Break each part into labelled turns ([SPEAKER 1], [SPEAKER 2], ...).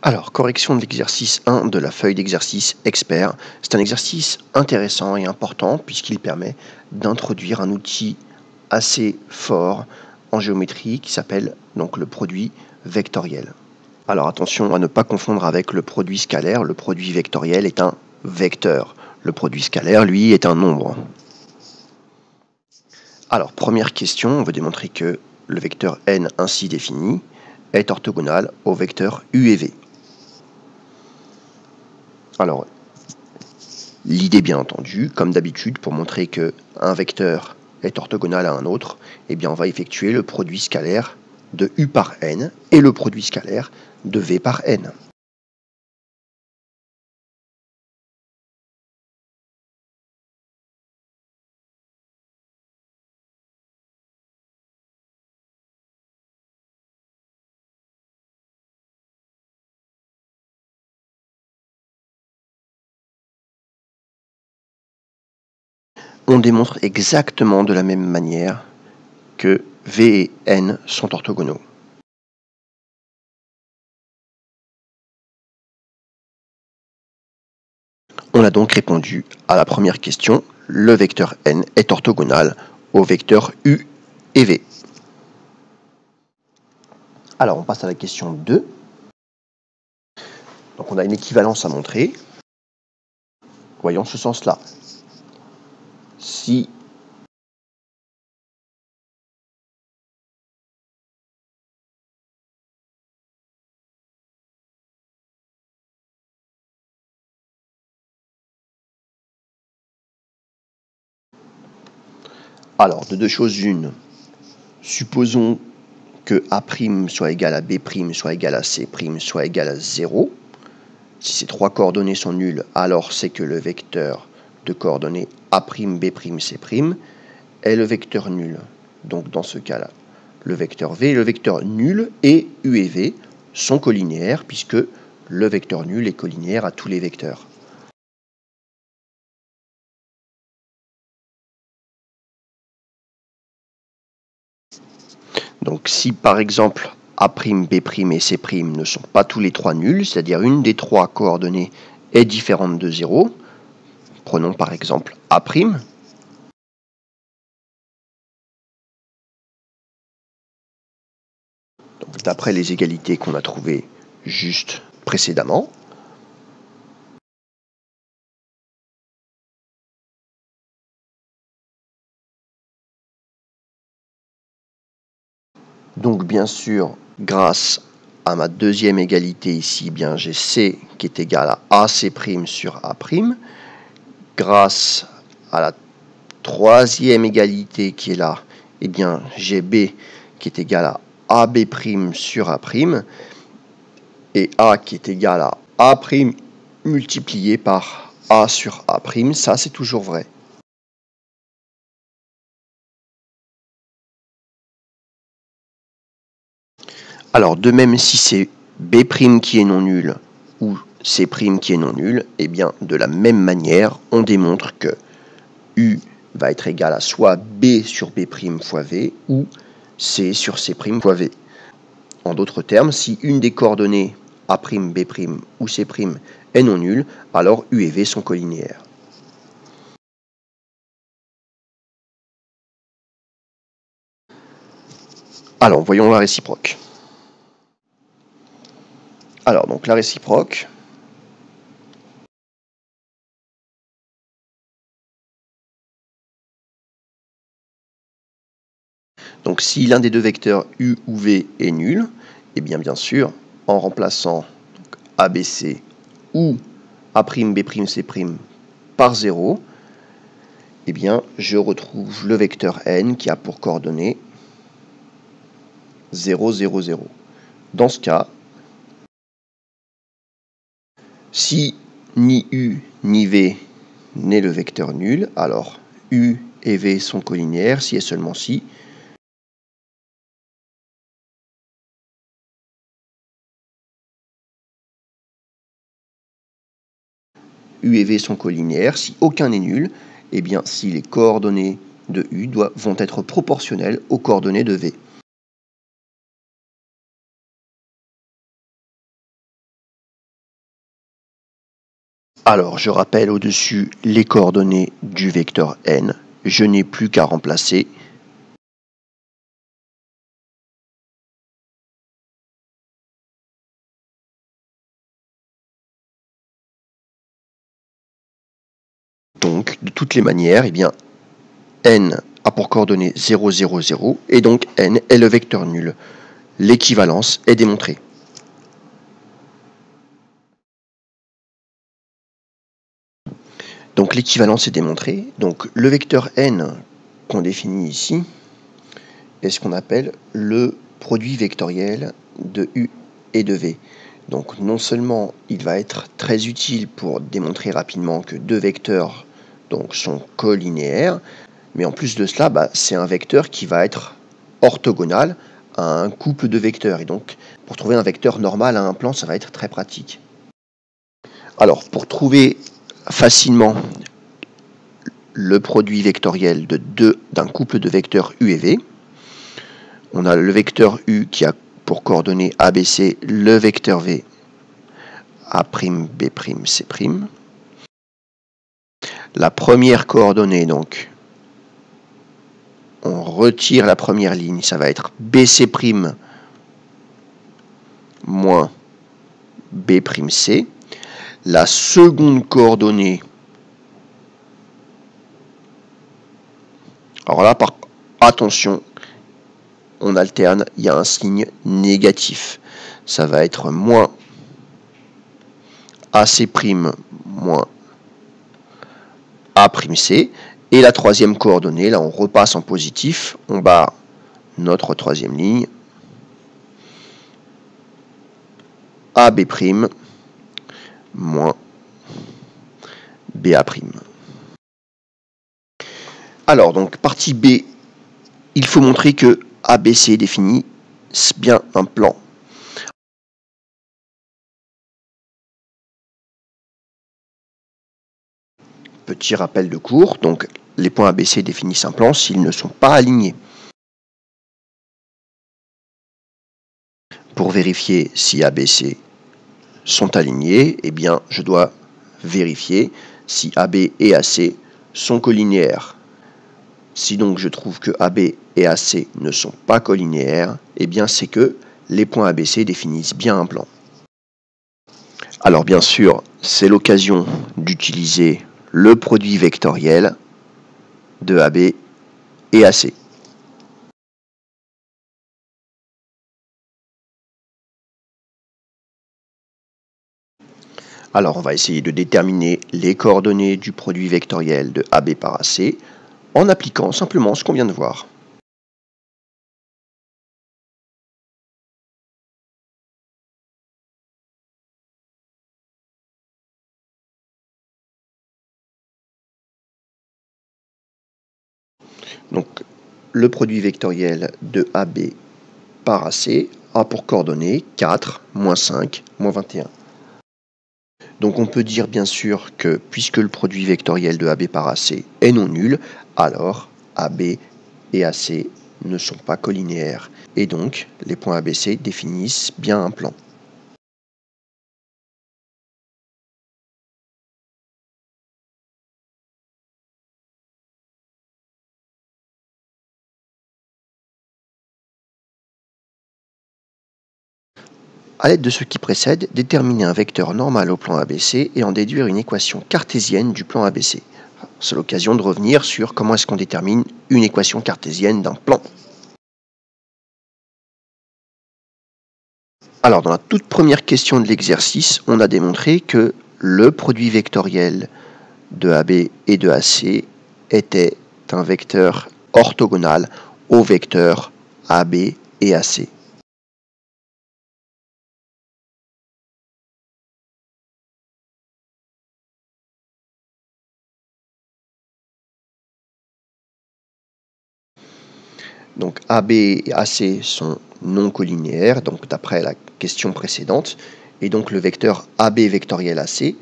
[SPEAKER 1] Alors, correction de l'exercice 1 de la feuille d'exercice expert. C'est un exercice intéressant et important puisqu'il permet d'introduire un outil assez fort en géométrie qui s'appelle donc le produit vectoriel. Alors attention à ne pas confondre avec le produit scalaire. Le produit vectoriel est un vecteur. Le produit scalaire, lui, est un nombre. Alors, première question, on veut démontrer que le vecteur n ainsi défini est orthogonal au vecteur u et v. Alors, l'idée bien entendu, comme d'habitude, pour montrer qu'un vecteur est orthogonal à un autre, eh bien on va effectuer le produit scalaire de u par n et le produit scalaire de v par n. On démontre exactement de la même manière que v et n sont orthogonaux. On a donc répondu à la première question, le vecteur n est orthogonal au vecteur u et v. Alors on passe à la question 2. Donc on a une équivalence à montrer. Voyons ce sens-là. Si Alors, de deux choses une, supposons que A' soit égal à B' soit égal à C' soit égal à 0. Si ces trois coordonnées sont nulles, alors c'est que le vecteur de coordonnées A', B', C' est le vecteur nul. Donc dans ce cas-là, le vecteur V est le vecteur nul et U et V sont collinéaires puisque le vecteur nul est collinéaire à tous les vecteurs. Donc si par exemple A', B' et C' ne sont pas tous les trois nuls, c'est-à-dire une des trois coordonnées est différente de 0, prenons par exemple A', d'après les égalités qu'on a trouvées juste précédemment, donc bien sûr, grâce à ma deuxième égalité ici, bien j'ai C qui est égal à AC' sur A'. Grâce à la troisième égalité qui est là, eh bien j'ai B qui est égal à AB' sur A', et A qui est égal à A' multiplié par A sur A', ça c'est toujours vrai. Alors de même si c'est B' qui est non nul ou C' qui est non nul, eh bien de la même manière on démontre que U va être égal à soit B sur B' fois V ou C sur C' fois V. En d'autres termes, si une des coordonnées A', B' ou C' est non nulle, alors U et V sont collinéaires. Alors, voyons la réciproque. Alors, donc la réciproque, donc si l'un des deux vecteurs U ou V est nul, eh bien sûr, en remplaçant ABC ou A', B', C' par 0, eh bien je retrouve le vecteur n qui a pour coordonnées 0, 0, 0. Dans ce cas, si ni U ni V n'est le vecteur nul, alors U et V sont collinéaires si et seulement si U et V sont collinéaires, si aucun n'est nul, et bien si les coordonnées de U vont être proportionnelles aux coordonnées de V. Alors, je rappelle au-dessus les coordonnées du vecteur n. Je n'ai plus qu'à remplacer. Donc, de toutes les manières, eh bien, n a pour coordonnées 0, 0, 0, et donc n est le vecteur nul. L'équivalence est démontrée. Donc l'équivalence est démontrée. Donc le vecteur n qu'on définit ici est ce qu'on appelle le produit vectoriel de u et de v. Donc non seulement il va être très utile pour démontrer rapidement que deux vecteurs donc, sont collinéaires, mais en plus de cela, c'est un vecteur qui va être orthogonal à un couple de vecteurs. Et donc pour trouver un vecteur normal à un plan, ça va être très pratique. Alors pour trouver facilement le produit vectoriel d'un couple de vecteurs u et v. On a le vecteur u qui a pour coordonnées ABC le vecteur v A'B'C'. La première coordonnée, donc, on retire la première ligne, ça va être BC' moins B'C. La seconde coordonnée, alors là, attention, on alterne, il y a un signe négatif. Ça va être moins AC' moins A'C. Et la troisième coordonnée, là on repasse en positif, on barre notre troisième ligne. AB' moins BA'. Alors, donc, partie B, il faut montrer que ABC définit bien un plan. Petit rappel de cours, donc les points ABC définissent un plan s'ils ne sont pas alignés. Pour vérifier si ABC sont alignés, eh bien, je dois vérifier si AB et AC sont collinéaires. Si donc je trouve que AB et AC ne sont pas collinéaires, eh bien c'est que les points ABC définissent bien un plan. Alors bien sûr, c'est l'occasion d'utiliser le produit vectoriel de AB et AC. Alors on va essayer de déterminer les coordonnées du produit vectoriel de AB par AC en appliquant simplement ce qu'on vient de voir. Donc le produit vectoriel de AB par AC a pour coordonnées 4, moins 5, moins 21. Donc on peut dire bien sûr que puisque le produit vectoriel de AB par AC est non nul, alors AB et AC ne sont pas collinéaires. Et donc les points ABC définissent bien un plan. A l'aide de ce qui précède, déterminer un vecteur normal au plan ABC et en déduire une équation cartésienne du plan ABC. C'est l'occasion de revenir sur comment est-ce qu'on détermine une équation cartésienne d'un plan. Alors, dans la toute première question de l'exercice, on a démontré que le produit vectoriel de AB et de AC était un vecteur orthogonal aux vecteurs AB et AC. Donc AB et AC sont non collinéaires, donc d'après la question précédente, et donc le vecteur AB vectoriel AC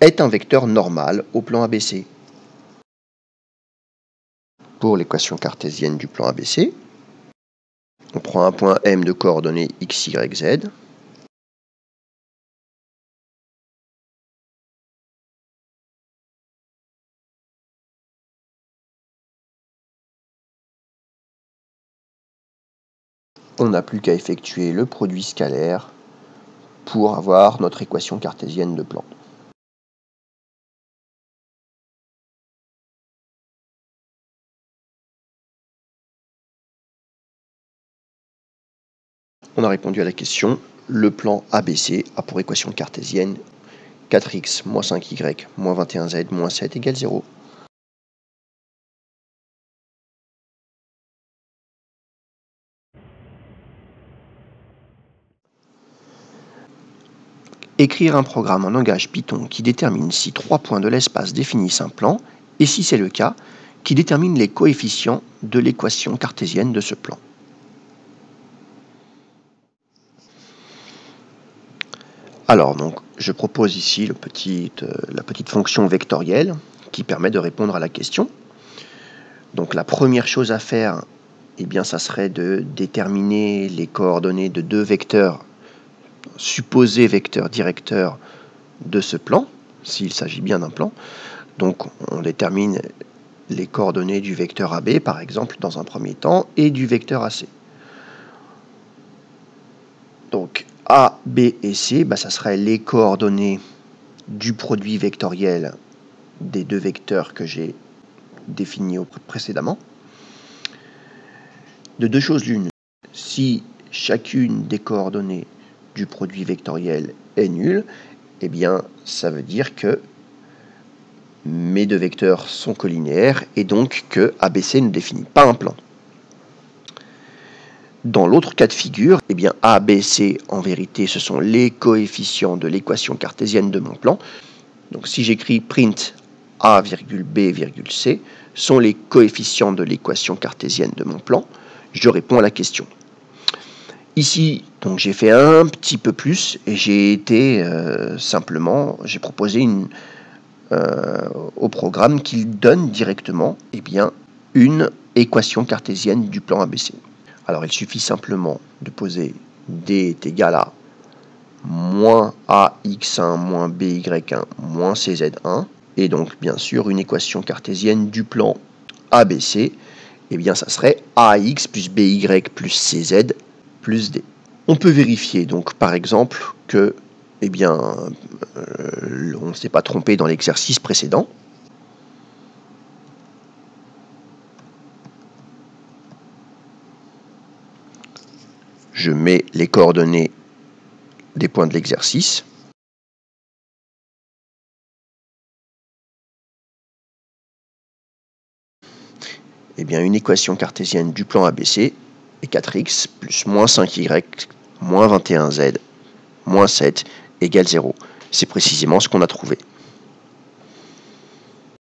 [SPEAKER 1] est un vecteur normal au plan ABC. Pour l'équation cartésienne du plan ABC, on prend un point M de coordonnées x, y, z. on n'a plus qu'à effectuer le produit scalaire pour avoir notre équation cartésienne de plan. On a répondu à la question. Le plan ABC a pour équation cartésienne 4x moins 5y moins 21z moins 7 égale 0. Écrire un programme en langage Python qui détermine si 3 points de l'espace définissent un plan, et si c'est le cas, qui détermine les coefficients de l'équation cartésienne de ce plan. Alors, donc, je propose ici la petite fonction vectorielle qui permet de répondre à la question. Donc, la première chose à faire, eh bien, ça serait de déterminer les coordonnées de deux vecteurs, supposés vecteurs directeurs de ce plan, s'il s'agit bien d'un plan. Donc, on détermine les coordonnées du vecteur AB, par exemple, dans un premier temps, et du vecteur AC. Donc, A, B et C, ça serait les coordonnées du produit vectoriel des deux vecteurs que j'ai définis précédemment. De deux choses l'une, si chacune des coordonnées du produit vectoriel est nulle, eh bien, ça veut dire que mes deux vecteurs sont collinéaires et donc que ABC ne définit pas un plan. Dans l'autre cas de figure, eh bien A, B, C, en vérité, ce sont les coefficients de l'équation cartésienne de mon plan. Donc si j'écris print A, B, C, sont les coefficients de l'équation cartésienne de mon plan, je réponds à la question. Ici, donc j'ai fait un petit peu plus et j'ai proposé au programme qu'il donne directement une équation cartésienne du plan ABC. Alors il suffit simplement de poser D est égal à moins AX1 moins BY1 moins CZ1, et donc bien sûr une équation cartésienne du plan ABC, ça serait AX plus BY plus CZ plus D. On peut vérifier donc par exemple que on ne s'est pas trompé dans l'exercice précédent. Je mets les coordonnées des points de l'exercice. Une équation cartésienne du plan ABC est 4x plus moins 5y moins 21z moins 7 égale 0. C'est précisément ce qu'on a trouvé.